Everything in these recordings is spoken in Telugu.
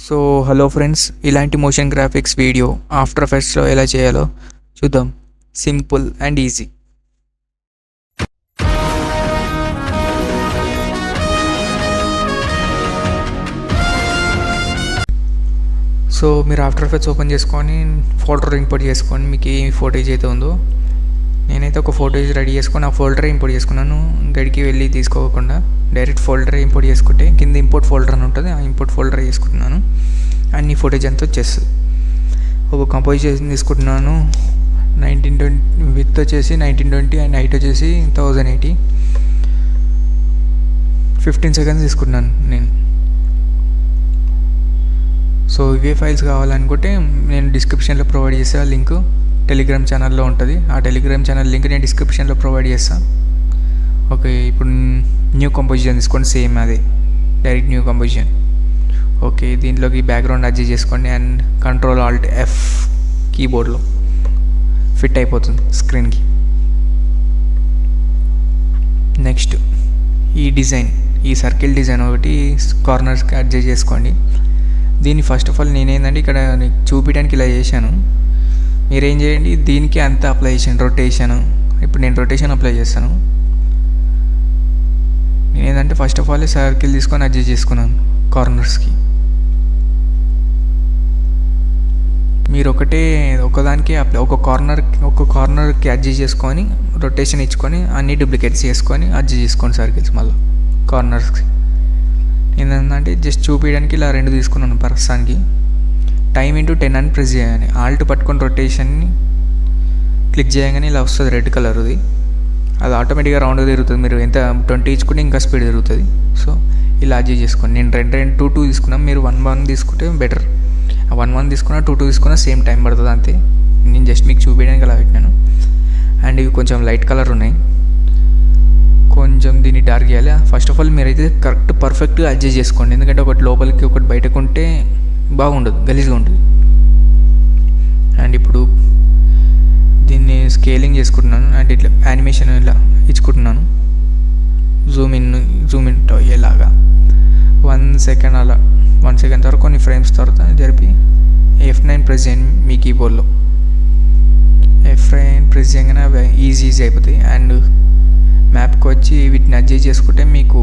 సో హలో ఫ్రెండ్స్, ఇలాంటి మోషన్ గ్రాఫిక్స్ వీడియో ఆఫ్టర్ ఎఫెక్ట్స్లో ఎలా చేయాలో చూద్దాం. Simple and easy. సో మీరు ఆఫ్టర్ ఎఫెక్ట్స్ ఓపెన్ చేసుకొని ఫోల్డర్ ఇంపోర్ట్ చేసుకొని మీకు ఏ ఫోటేజ్ అయితే ఉందో, నేనైతే ఒక ఫోటేజ్ రెడీ చేసుకొని ఆ ఫోల్డరే ఇంపోర్ట్ చేసుకున్నాను. గడికి వెళ్ళి తీసుకోకుండా డైరెక్ట్ ఫోల్డరే ఇంపోర్ట్ చేసుకుంటే కింద ఇంపోర్ట్ ఫోల్డర్ అని ఉంటుంది, ఆ ఇంపోర్ట్ ఫోల్డరే చేసుకుంటున్నాను. అన్ని ఫోటేజ్ అంతా వచ్చేస్తుంది. ఒక కంపోజిషన్ తీసుకుంటున్నాను. 1920 విత్ వచ్చేసి 1920 అండ్ హైట్ వచ్చేసి 1080. 15 సెకండ్స్ తీసుకుంటున్నాను నేను. సో ఇవే ఫైల్స్ కావాలనుకుంటే నేను డిస్క్రిప్షన్లో ప్రొవైడ్ చేసా లింక్. టెలిగ్రామ్ ఛానల్లో ఉంటుంది. ఆ టెలిగ్రామ్ ఛానల్ లింక్ నేను డిస్క్రిప్షన్లో ప్రొవైడ్ చేస్తాను. ఓకే, ఇప్పుడు న్యూ కంపోజిషన్ తీసుకోండి. సేమ్ అదే డైరెక్ట్ న్యూ కంపోజిషన్. ఓకే, దీంట్లోకి బ్యాక్గ్రౌండ్ అడ్జస్ట్ చేసుకోండి అండ్ Ctrl+Alt+F కీబోర్డ్లో ఫిట్ అయిపోతుంది స్క్రీన్కి. నెక్స్ట్ ఈ డిజైన్, ఈ సర్కిల్ డిజైన్ ఒకటి కార్నర్స్కి అడ్జస్ట్ చేసుకోండి. దీన్ని ఫస్ట్ ఆఫ్ ఆల్ నేనేంటంటే ఇక్కడ చూపించడానికి ఇలా చేశాను. మీరేం చేయండి, దీనికి అంతా అప్లై చేసాను రొటేషన్. ఇప్పుడు నేను రొటేషన్ అప్లై చేస్తాను. నేనేంటంటే ఫస్ట్ ఆఫ్ ఆల్ సర్కిల్ తీసుకొని అడ్జస్ట్ చేసుకున్నాను కార్నర్స్కి. మీరు ఒకదానికి ఒక కార్నర్కి అడ్జస్ట్ చేసుకొని రొటేషన్ ఇచ్చుకొని అన్ని డూప్లికేట్స్ చేసుకొని అడ్జస్ట్ చేసుకోండి సర్కిల్స్ మళ్ళీ కార్నర్స్కి. ఏంటంటే జస్ట్ చూపించడానికి ఇలా 2 తీసుకున్నాను ప్రస్తుతానికి. టైం ఇంటూ 10 అని ప్రెస్ చేయాలి. ఆల్ట్ పట్టుకొని రొటేషన్ని క్లిక్ చేయగానే ఇలా వస్తుంది రెడ్ కలర్ది. అది ఆటోమేటిక్గా రౌండ్గా తిరుగుతుంది. మీరు ఎంత 20 ఇచ్చుకుంటే ఇంకా స్పీడ్ తిరుగుతుంది. సో ఇలా అడ్జస్ట్ చేసుకోండి. నేను 2 తీసుకున్నాను. మీరు 1 తీసుకుంటే బెటర్. 1 తీసుకున్నా 2 తీసుకున్నా సేమ్ టైం పడుతుంది అంతే. నేను జస్ట్ మీకు చూపించడానికి అలా పెట్టినాను. అండ్ ఇవి కొంచెం లైట్ కలర్ ఉన్నాయి, కొంచెం దీన్ని డార్క్ చేయాలి. ఫస్ట్ ఆఫ్ ఆల్ మీరైతే కరెక్ట్ పర్ఫెక్ట్గా అడ్జస్ట్ చేసుకోండి. ఎందుకంటే ఒకటి లోపలికి ఒకటి బయటకు ఉంటే బాగుండదు, గలీజ్గా ఉంటుంది. అండ్ ఇప్పుడు దీన్ని స్కేలింగ్ చేసుకుంటున్నాను అండ్ ఇట్లా యానిమేషన్ ఇలా ఇచ్చుకుంటున్నాను. జూమ్ ఇన్ అయ్యేలాగా 1 సెకండ్ అలా 1 సెకండ్ తర్వాత కొన్ని ఫ్రేమ్స్ తర్వాత జరిపి F9 ప్రెస్ చేయండి మీ కీబోర్డ్లో. F9 ప్రెస్ చేయగానే అవి ఈజీ అయిపోతాయి. అండ్ మ్యాప్కి వచ్చి వీటిని అడ్జస్ట్ చేసుకుంటే మీకు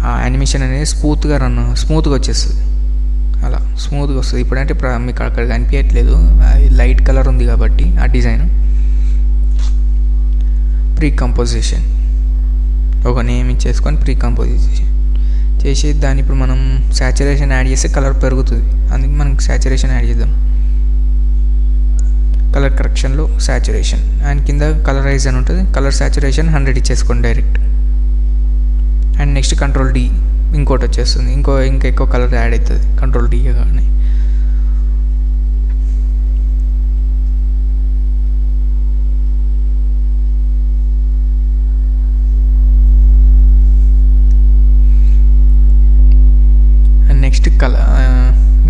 ఆ యానిమేషన్ అనేది స్మూత్గా వచ్చేస్తుంది. అలా స్మూత్గా వస్తుంది. ఇప్పుడంటే మీకు అక్కడ కనిపించట్లేదు, లైట్ కలర్ ఉంది కాబట్టి ఆ డిజైన్. ప్రీ కంపోజిషన్ ఒక నేమ్ ఇచ్చేసుకొని ప్రీ కంపోజిషన్ చేసి దాన్ని ఇప్పుడు మనం సాచురేషన్ యాడ్ చేస్తే కలర్ పెరుగుతుంది. అందుకే మనం సాచురేషన్ యాడ్ చేద్దాం. కలర్ కరెక్షన్లో సాచురేషన్ అండ్ కింద కలరైజ్ అని ఉంటుంది. కలర్ సాచురేషన్ 100 ఇచ్చేసుకోండి డైరెక్ట్. అండ్ నెక్స్ట్ Ctrl+D ఇంకోటి వచ్చేస్తుంది. ఇంకా ఎక్కువ కలర్ యాడ్ అవుతుంది Ctrl+D కానీ. అండ్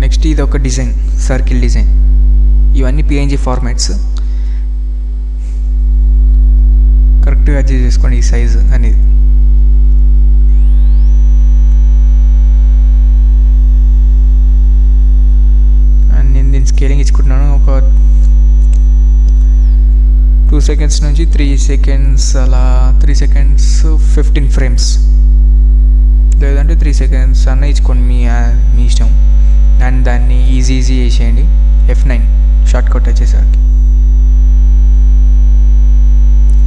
నెక్స్ట్ ఇది ఒక డిజైన్, సర్కిల్ డిజైన్. ఇవన్నీ PNG ఫార్మాట్స్. కరెక్ట్గా అడ్జస్ట్ చేసుకోండి ఈ సైజు అనేది. అండ్ నేను దీన్ని స్కేలింగ్ ఇచ్చుకుంటున్నాను. ఒక 2 సెకండ్స్ నుంచి 3 సెకండ్స్ అలా 3 సెకండ్స్ 15 ఫ్రేమ్స్, లేదంటే 3 సెకండ్స్ అన్న ఇచ్చుకోండి మీ ఇష్టం. అండ్ దాన్ని ఈజీ చేసేయండి. F9 షార్ట్ కట్ వచ్చేసరికి.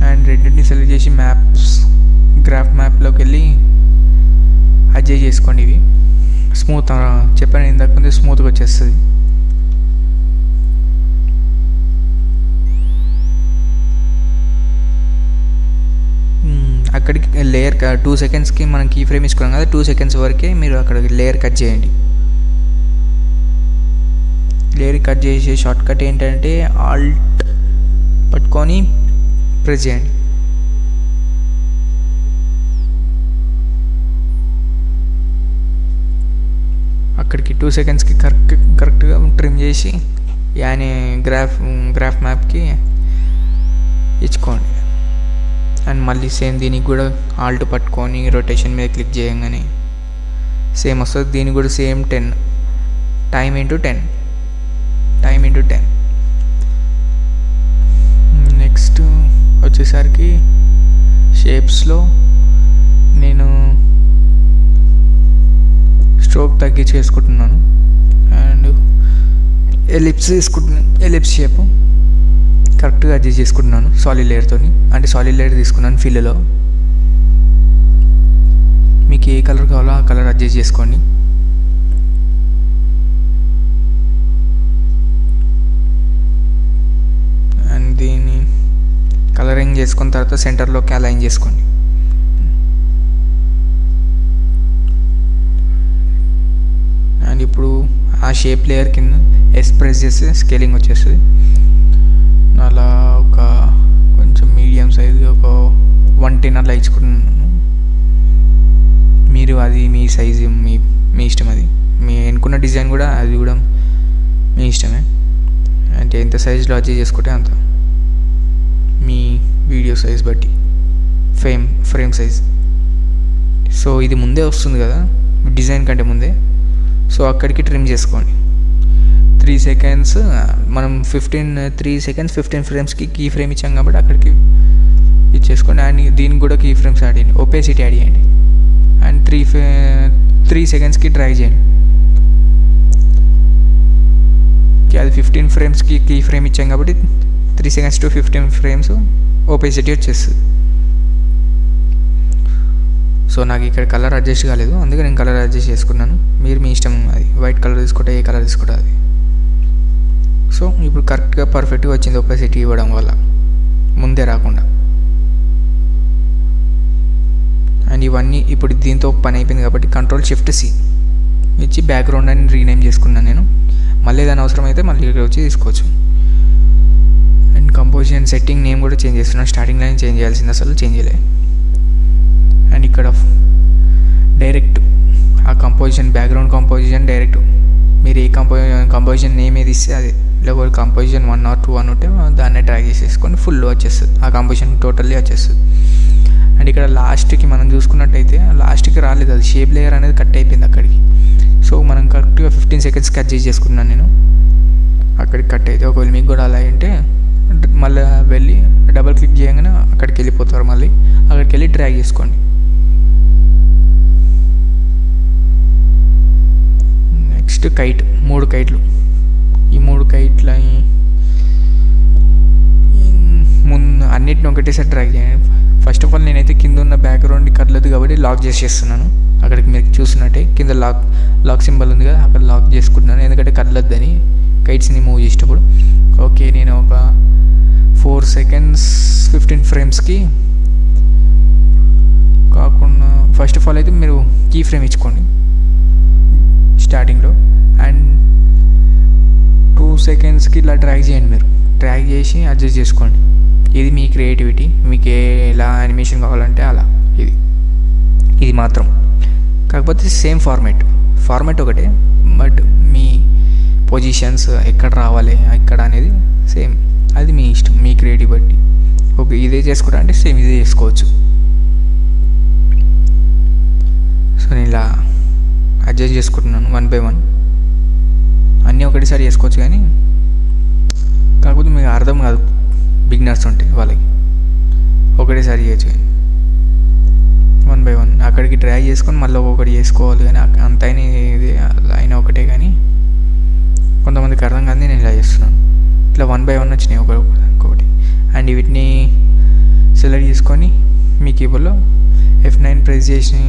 అండ్ రెండింటిని సెలెక్ట్ చేసి గ్రాఫ్ మ్యాప్లోకి వెళ్ళి అడ్జస్ట్ చేసుకోండి. ఇవి స్మూత్ చెప్పాను ఇందాక ముందు, స్మూత్గా వచ్చేస్తుంది. అక్కడికి లేయర్ 2 సెకండ్స్కి మనం కీ ఫ్రేమ్ ఇచ్చుకున్నాం కదా, 2 సెకండ్స్ వరకే మీరు అక్కడ లేయర్ కట్ చేయండి. లేయర్ కట్ చేసే షార్ట్ కట్ ఏంటంటే ఆల్ట్ పట్టుకొని ప్రెస్ చేయండి. అక్కడికి 2 సెకండ్స్కి కరెక్ట్గా ట్రిమ్ చేసి గ్రాఫ్ మ్యాప్కి ఇచ్చుకోండి. అండ్ మళ్ళీ సేమ్ దీనికి కూడా ఆల్ట్ పట్టుకొని రొటేషన్ మీద క్లిక్ చేయగానే సేమ్ వస్తుంది. దీనికి కూడా సేమ్ 10 టైమ్ ఇంటూ 10. నెక్స్ట్ వచ్చేసరికి షేప్స్లో నేను స్ట్రోక్ తగ్గించేసుకుంటున్నాను అండ్ ఎలిప్స్ తీసుకుంటున్నాను. ఎలిప్స్ షేప్ కరెక్ట్గా అడ్జస్ట్ చేసుకుంటున్నాను సాలిడ్ లేయర్తో. అంటే సాలిడ్ లేయర్ తీసుకున్నాను ఫిల్లో. మీకు ఏ కలర్ కావాలో ఆ కలర్ అడ్జస్ట్ చేసుకోండి. అండ్ దీన్ని కలరింగ్ చేసుకున్న తర్వాత సెంటర్లోకి అలైన్ చేసుకోండి. అండ్ ఇప్పుడు ఆ షేప్ లేయర్ కింద ప్రెస్ చేస్తే స్కేలింగ్ వచ్చేస్తుంది. అలా ఒక కొంచెం మీడియం సైజ్ ఒక 110 అట్లా ఇచ్చుకుంటున్నాను. మీరు అది మీ సైజు మీ ఇష్టం. అది మీ ఎన్నుకున్న డిజైన్ కూడా అది కూడా మీ ఇష్టమే. అంటే ఎంత సైజులో అడ్జస్ట్ చేసుకుంటే అంత మీ వీడియో సైజ్ బట్టి ఫ్రేమ్ సైజ్. సో ఇది ముందే వస్తుంది కదా డిజైన్ కంటే ముందే. సో అక్కడికి ట్రిమ్ చేసుకోండి. 3 seconds మనం 3 seconds 15 ఫ్రేమ్స్కి కీ ఫ్రేమ్ ఇచ్చాం కాబట్టి అక్కడికి ఇచ్చేసుకోండి. అండ్ దీనికి కూడా కీ ఫ్రేమ్స్ యాడ్ చేయండి, ఒపేసిటీ యాడ్ చేయండి. అండ్ 3 secondsకి డ్రాగ్ చేయండి. అది 15 ఫ్రేమ్స్కి కీ ఫ్రేమ్ ఇచ్చాం కాబట్టి 3 seconds to 15 frames ఒపేసిటీ వచ్చేస్తుంది. సో నాకు ఇక్కడ కలర్ అడ్జస్ట్ కాలేదు, అందుకే నేను కలర్ అడ్జస్ట్ చేసుకున్నాను. మీరు మీ ఇష్టం, అది వైట్ కలర్ తీసుకుంటే ఏ కలర్ తీసుకుంటే అది. సో ఇప్పుడు కరెక్ట్గా పర్ఫెక్ట్గా వచ్చింది ఒపేసిటీ ఇవ్వడం వల్ల, ముందే రాకుండా. అండ్ ఇవన్నీ ఇప్పుడు దీంతో పని అయిపోయింది కాబట్టి Ctrl+Shift+C ఇచ్చి బ్యాక్గ్రౌండ్ అని రీనేమ్ చేసుకున్నాను నేను. మళ్ళీ ఏదైనా అవసరం అయితే మళ్ళీ ఇక్కడ వచ్చి తీసుకోవచ్చు. అండ్ కంపోజిషన్ సెట్టింగ్ నేమ్ కూడా చేంజ్ చేస్తున్నాను. స్టార్టింగ్ లైన్ చేంజ్ చేయాల్సింది, అసలు చేంజ్ చేయలేదు. అండ్ ఇక్కడ డైరెక్ట్ ఆ కంపోజిషన్ బ్యాక్గ్రౌండ్ కంపోజిషన్ డైరెక్ట్ మీరు ఏ కంపోజిషన్ నేమ్ ఏది ఇస్తే అది, లేకపోతే కంపోజిషన్ 1 or 2 అని ఉంటే దాన్నే డ్రాగ్ చేసేసుకొని ఫుల్ వచ్చేస్తుంది, ఆ కంపోజిషన్ టోటల్లీ వచ్చేస్తుంది. అండ్ ఇక్కడ లాస్ట్కి మనం చూసుకున్నట్టయితే లాస్ట్కి రాలేదు, అది షేప్ లేయర్ అనేది కట్ అయిపోయింది అక్కడికి. సో మనం కరెక్ట్గా 15 seconds కట్ చేసుకున్నాను నేను, అక్కడికి కట్ అయితే. ఒకవేళ మీకు కూడా అలా అంటే మళ్ళీ వెళ్ళి డబల్ క్లిక్ చేయగానే అక్కడికి వెళ్ళిపోతారు, మళ్ళీ అక్కడికి వెళ్ళి డ్రాగ్ చేసుకోండి. Next kite, 3 కైట్లు. ఈ 3 కైట్ల ముందు అన్నిటిని ఒకటేసారి డ్రాగ్ చేయండి. ఫస్ట్ ఆఫ్ ఆల్ నేనైతే కింద ఉన్న బ్యాక్గ్రౌండ్ కదలదు కాబట్టి లాక్ చేసేస్తున్నాను. అక్కడికి మీరు చూసినట్టే కింద లాక్ సింబల్ ఉంది కదా, అక్కడ లాక్ చేసుకుంటున్నాను, ఎందుకంటే కదలొద్దని కైట్స్ని మూవ్ చేసేటప్పుడు. ఓకే, నేను ఒక 4 seconds 15 ఫ్రేమ్స్కి కాకుండా ఫస్ట్ ఆఫ్ ఆల్ అయితే మీరు కీ ఫ్రేమ్ ఇచ్చుకోండి స్టార్టింగ్లో. అండ్ 2 secondsకి ఇలా డ్రాగ్ చేయండి. మీరు డ్రాగ్ చేసి అడ్జస్ట్ చేసుకోండి. ఇది మీ క్రియేటివిటీ, మీకు ఎలా యానిమేషన్ కావాలంటే అలా. ఇది మాత్రం కాకపోతే సేమ్ ఫార్మాట్ ఒకటే, బట్ మీ పొజిషన్స్ ఎక్కడ రావాలి ఎక్కడ అనేది సేమ్, అది మీ ఇష్టం, మీ క్రియేటివ్ బట్టి. ఓకే, ఇదే చేసుకుంటా అంటే సేమ్ ఇదే చేసుకోవచ్చు. సో నేను ఇలా అడ్జస్ట్ చేసుకుంటున్నాను 1 by 1. అన్నీ ఒకటిసారి చేసుకోవచ్చు కానీ కాకపోతే మీకు అర్థం కాదు, బిగినర్స్ ఉంటే వాళ్ళకి ఒకటేసారి చేయొచ్చు. 1 by 1 అక్కడికి డ్రాగ్ చేసుకొని మళ్ళీ ఒక్కొక్కటి చేసుకోవాలి, కానీ అంత అయినా ఒకటే. కానీ కొంతమందికి అర్థం కాదు, నేను ఇలా చేస్తున్నాను. ఇట్లా 1 by 1 వచ్చినాయి ఒక్కొక్కటి. అండ్ వీటిని సెలెక్ట్ చేసుకొని మీ కీబోర్డ్లో F9 ప్రెస్ చేసి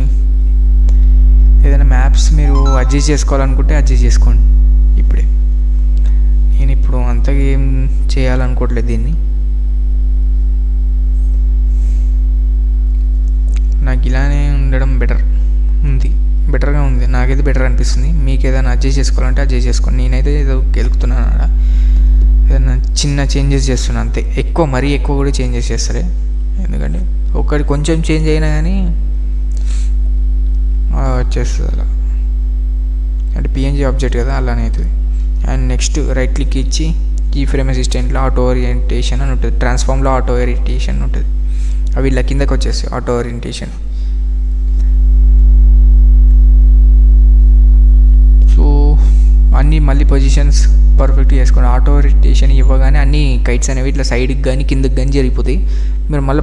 ఏదైనా మ్యాప్స్ మీరు అడ్జస్ట్ చేసుకోవాలనుకుంటే అడ్జస్ట్ చేసుకోండి. నేను ఇప్పుడు అంతగా ఏం చేయాలనుకోవట్లేదు దీన్ని. నాకు ఇలానే ఉండడం బెటర్గా ఉంది, నాకైతే బెటర్ అనిపిస్తుంది. మీకు ఏదైనా అడ్జస్ట్ చేసుకోవాలంటే అడ్జస్ట్ చేసుకోండి. నేనైతే ఏదో గెలుకుతున్నాను అక్కడ, ఏదైనా చిన్న చేంజెస్ చేస్తున్నాను అంతే. మరీ ఎక్కువ కూడా చేంజెస్ చేస్తారు, ఎందుకంటే ఒకటి కొంచెం చేంజ్ అయినా కానీ వచ్చేస్తుంది అలా. అంటే PNG ఆబ్జెక్ట్ కదా, అలానే అవుతుంది. అండ్ నెక్స్ట్ రైట్ క్లిక్ ఇచ్చి కీ ఫ్రేమ్ అసిస్టెంట్లో ఆటో ఓరియంటేషన్ అని ఉంటుంది, ట్రాన్స్ఫార్మ్లో ఆటో ఓరియంటేషన్ ఉంటుంది. అవి ఇలా కిందకి వచ్చేస్తాయి ఆటో ఓరియంటేషన్. సో అన్నీ మళ్ళీ పొజిషన్స్ పర్ఫెక్ట్గా చేసుకోండి. ఆటో రొటేషన్ ఇవ్వగానే అన్ని కైట్స్ అనేవి ఇట్లా సైడ్కి కానీ కిందకి కానీ జరిగిపోతాయి. మీరు మళ్ళీ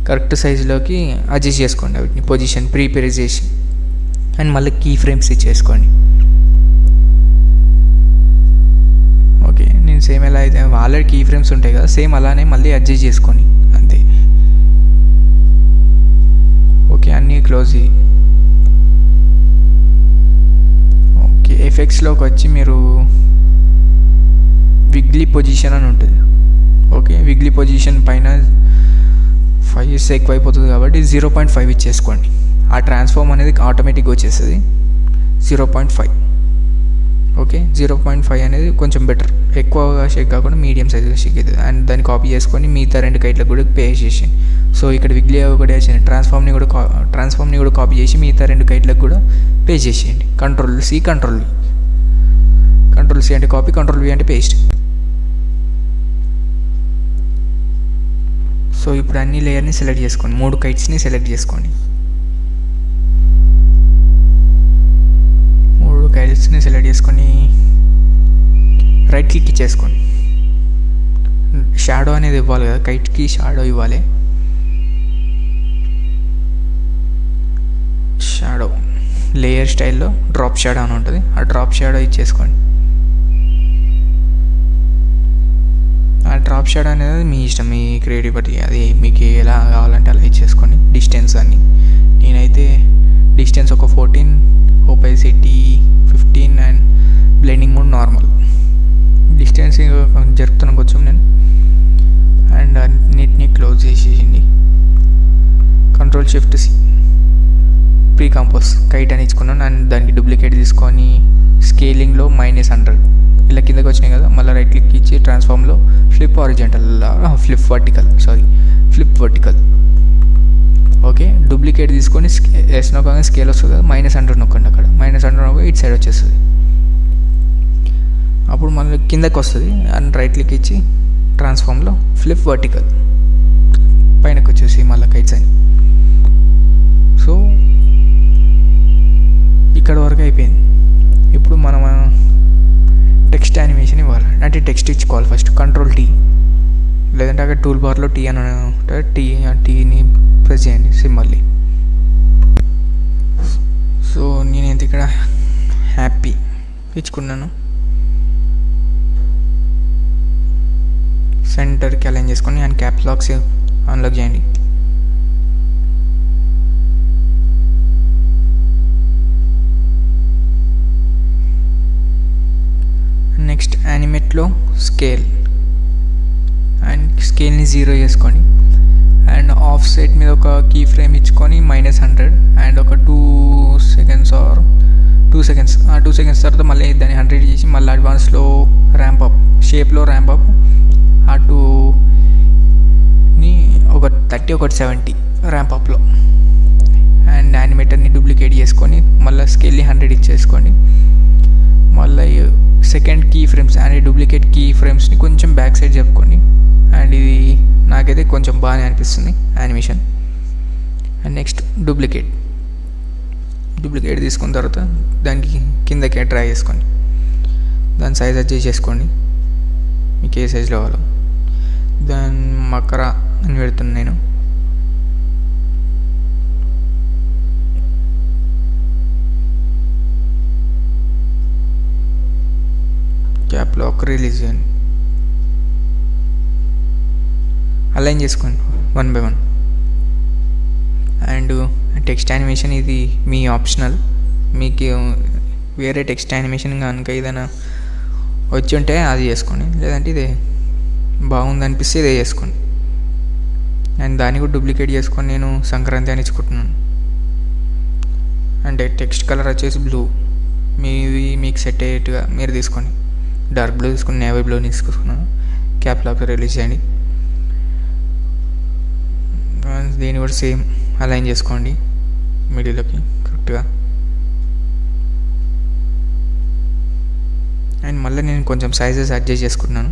కరెక్ట్ సైజులోకి అడ్జస్ట్ చేసుకోండి వీటిని, పొజిషన్ ప్రిపేర్ చేసి. అండ్ మళ్ళీ కీ ఫ్రేమ్స్ ఇచ్చేసుకోండి. ఓకే, నేను సేమ్ ఎలా అయితే ఆల్రెడీ కీ ఫ్రేమ్స్ ఉంటాయి కదా, సేమ్ అలానే మళ్ళీ అడ్జస్ట్ చేసుకోండి అంతే. ఓకే, అన్నీ క్లోజ్. ఓకే, ఎఫెక్ట్స్లోకి వచ్చి మీరు విగ్లీ పొజిషన్ అని ఉంటుంది. ఓకే, విగ్లీ పొజిషన్ పైన 5 ఇస్తే ఎక్కువ అయిపోతుంది కాబట్టి 0.5 ఇచ్చేసుకోండి. ఆ ట్రాన్స్ఫార్మ్ అనేది ఆటోమేటిక్గా వచ్చేస్తుంది 0.5. ఓకే, 0.5 అనేది కొంచెం బెటర్, ఎక్కువగా షేక్ కాకుండా మీడియం సైజుగా షేక్ అవుతుంది. అండ్ దాన్ని కాపీ చేసుకొని మిగతా 2 కైట్లకు కూడా పే చేసి, సో ఇక్కడ విగ్లీ ఒకటి వచ్చింది, ట్రాన్స్ఫార్మ్ని కూడా కాపీ చేసి మిగతా 2 కైట్లకు కూడా పే చేసేయండి. Ctrl+C Ctrl+C అంటే కాపీ, Ctrl+V అంటే పేస్ట్. సో ఇప్పుడు అన్ని లేయర్ని సెలెక్ట్ చేసుకోండి, 3 కైట్స్ని సెలెక్ట్ చేసుకోండి. 3 కైట్స్ని సెలెక్ట్ చేసుకొని రైట్ క్లిక్ ఇచ్చేసుకోండి. షాడో అనేది ఇవ్వాలి కదా, కైట్కి షాడో ఇవ్వాలి. షాడో లేయర్ స్టైల్లో డ్రాప్ షాడో అని ఉంటుంది, ఆ డ్రాప్ షాడో ఇచ్చేసుకోండి. ఆ డ్రాప్ షాడో అనేది మీ ఇష్టం, మీ క్రియేటివిటీ, అది మీకు ఎలా కావాలంటే అలా ఇచ్చేసుకోండి. డిస్టెన్స్ అని నేనైతే డిస్టెన్స్ ఒక 14, opacity 15 and blending mode normal. Distance జరుపుతున్నాను కొంచెం నేను. అండ్ అన్నిటినీ క్లోజ్ చేసేసింది. Ctrl+Shift+C ప్రీ కంపోజ్ కైట్ అని ఇచ్చుకున్నాను. అండ్ దానికి డూప్లికేట్ తీసుకొని స్కేలింగ్లో -100 ఇలా కిందకి వచ్చినాయి కదా, మళ్ళీ రైట్ క్లిక్ ఇచ్చి ట్రాన్స్ఫార్మ్లో ఫ్లిప్ వర్టికల్. ఓకే, డూప్లికేట్ తీసుకొని ఎస్ నొక్కగా స్కేల్ వస్తుంది కదా, -100 నొక్కండి. అక్కడ -100 నొక్క ఇటు సైడ్ వచ్చేస్తుంది. అప్పుడు మళ్ళీ కిందకి వస్తుంది. అండ్ రైట్ క్లిక్ ఇచ్చి ట్రాన్స్ఫార్మ్లో ఫ్లిప్ వర్టికల్ పైనకి వచ్చేసి మళ్ళీ కైట్స్ అని. సో ఇక్కడ వరకు అయిపోయింది. ఇప్పుడు మనం టెక్స్ట్ యానిమేషన్ ఇవ్వాలి. అంటే టెక్స్ట్ ఇచ్చుకోవాలి ఫస్ట్. Ctrl+T లేదంటే అక్కడ టూల్ బార్లో T అని ఉంటుంది, టీని ప్రెస్ చేయండి సింబల్ని. సో నేనైతే ఇక్కడ హ్యాపీ ఇచ్చుకున్నాను. సెంటర్కి అలైన్ చేసుకొని అండ్ క్యాప్స్ లాక్స్ అన్లాక్ చేయండి. నెక్స్ట్ యానిమేట్లో స్కేల్ని 0 చేసుకోండి. అండ్ ఆఫ్ సెట్ మీద ఒక కీ ఫ్రేమ్ ఇచ్చుకొని -100 అండ్ ఒక 2 సెకండ్స్ ఆ 2 సెకండ్స్ తర్వాత మళ్ళీ దాన్ని 100 చేసి మళ్ళీ అడ్వాన్స్లో షేప్లో ర్యాంప్ అప్ ఆ 2ని ఒక 30 ఒకటి 70 ర్యాంప్ అప్లో. అండ్ యానిమేటర్ని డూప్లికేట్ చేసుకొని మళ్ళీ స్కేల్ని 100 ఇచ్చేసుకోండి. మళ్ళీ second key frames and duplicate key ఫ్రేమ్స్ని కొంచెం బ్యాక్ సైడ్ చెప్పుకోండి. అండ్ ఇది నాకైతే కొంచెం బాగానే అనిపిస్తుంది యానిమేషన్. అండ్ నెక్స్ట్ డూప్లికేట్ తీసుకున్న తర్వాత దానికి కిందకి డ్రా చేసుకోండి. దాని సైజ్ అడ్జస్ట్ చేసుకోండి మీకు ఏ సైజులో కావాలో. దాని మకరా అని పెడుతున్నాను నేను. క్యాప్ లాక్ రిలీజ్ చేయండి. అలైన్ చేసుకోండి 1 by 1. అండ్ టెక్స్ట్ యానిమేషన్ ఇది మీ ఆప్షనల్. మీకు వేరే టెక్స్ట్ యానిమేషన్ కనుక ఏదైనా వచ్చి ఉంటే అది చేసుకోండి, లేదంటే ఇదే బాగుంది అనిపిస్తే ఇదే చేసుకోండి. అండ్ దాన్ని కూడా డూప్లికేట్ చేసుకొని నేను సంక్రాంతి అని ఇచ్చుకుంటున్నాను. అంటే టెక్స్ట్ కలర్ వచ్చేసి బ్లూ, మీకు సెట్ అయ్యేట్టుగా మీరు తీసుకోండి. డార్క్ బ్లూ తీసుకుని నేవీ బ్లూ తీసుకున్నాను. క్యాప్ లాక్ రిలీజ్ చేయండి. దీన్ని కూడా సేమ్ అలైన్ చేసుకోండి మిడిల్లోకి కరెక్ట్గా. అండ్ మళ్ళీ నేను కొంచెం సైజెస్ అడ్జస్ట్ చేసుకుంటున్నాను.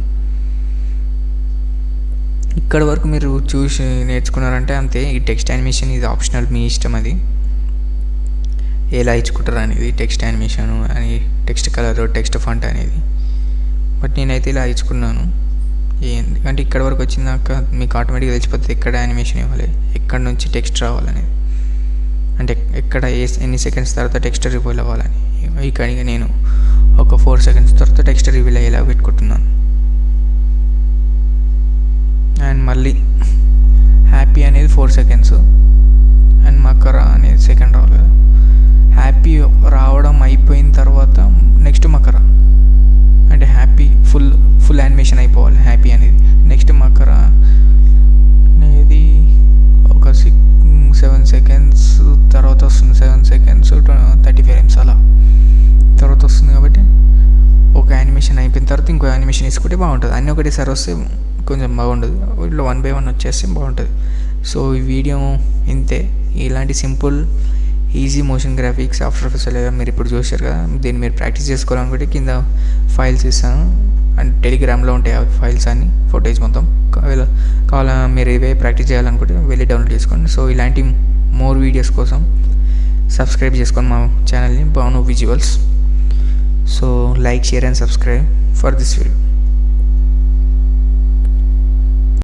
ఇక్కడ వరకు మీరు చూసి నేర్చుకున్నారంటే అంతే. ఈ టెక్స్ట్ యానిమేషన్ ఇది ఆప్షనల్, మీ ఇష్టం అది. ఎలా ఇచ్చుకుంటారు అనేది, టెక్స్ట్ యానిమేషన్ అని, టెక్స్ట్ కలర్, టెక్స్ట్ ఫాంట్ అనేది. బట్ నేనైతే ఇలా ఇచ్చుకున్నాను. ఎందుకంటే ఇక్కడ వరకు వచ్చిందాక మీకు ఆటోమేటిక్గా తెలిసిపోతుంది ఎక్కడ యానిమేషన్ ఇవ్వాలి, ఎక్కడ నుంచి టెక్స్ట్ రావాలనేది, అంటే ఎక్కడ ఎన్ని సెకండ్స్ తర్వాత టెక్స్ట్ రివీల్ అవ్వాలని. ఇక్కడ నేను ఒక 4 సెకండ్స్ తర్వాత టెక్స్ట్ రివీల్ అయ్యేలా పెట్టుకుంటున్నాను. అండ్ మళ్ళీ హ్యాపీ అనేది 4 సెకండ్స్ అండ్ మకరా అనేది సెకండ్ రావాలి కదా. హ్యాపీ రావడం అయిపోయిన తర్వాత నెక్స్ట్ మకరా, అంటే హ్యాపీ ఫుల్ యానిమేషన్ అయిపోవాలి హ్యాపీ అనేది. నెక్స్ట్ మకరా అనేది ఒక 7 సెకండ్స్ తర్వాత వస్తుంది, 7 సెకండ్స్ 30 ఫ్రేమ్స్ అలా తర్వాత వస్తుంది. కాబట్టి ఒక యానిమేషన్ అయిపోయిన తర్వాత ఇంకో యానిమేషన్ వేసుకుంటే బాగుంటుంది. అన్నీ ఒకటేసారి వస్తే కొంచెం బాగుండదు, ఇట్లా 1 by 1 వచ్చేస్తే బాగుంటుంది. సో ఈ వీడియో ఇంతే. ఇలాంటి simple easy motion graphics after effects మీరు ఇప్పుడు చూశారు కదా. దీన్ని మీరు ప్రాక్టీస్ చేసుకోవాలనుకుంటే కింద ఫైల్స్ ఇస్తాను, అండ్ టెలిగ్రామ్లో ఉంటాయి ఆ ఫైల్స్ అన్ని, ఫోటేజ్ మొత్తం. కావాలా మీరు ఇవే ప్రాక్టీస్ చేయాలనుకుంటే వెళ్ళి డౌన్లోడ్ చేసుకోండి. సో ఇలాంటి మోర్ వీడియోస్ కోసం సబ్స్క్రైబ్ చేసుకోండి మా ఛానల్ని, Bhanu visuals. So like, share and subscribe for this video.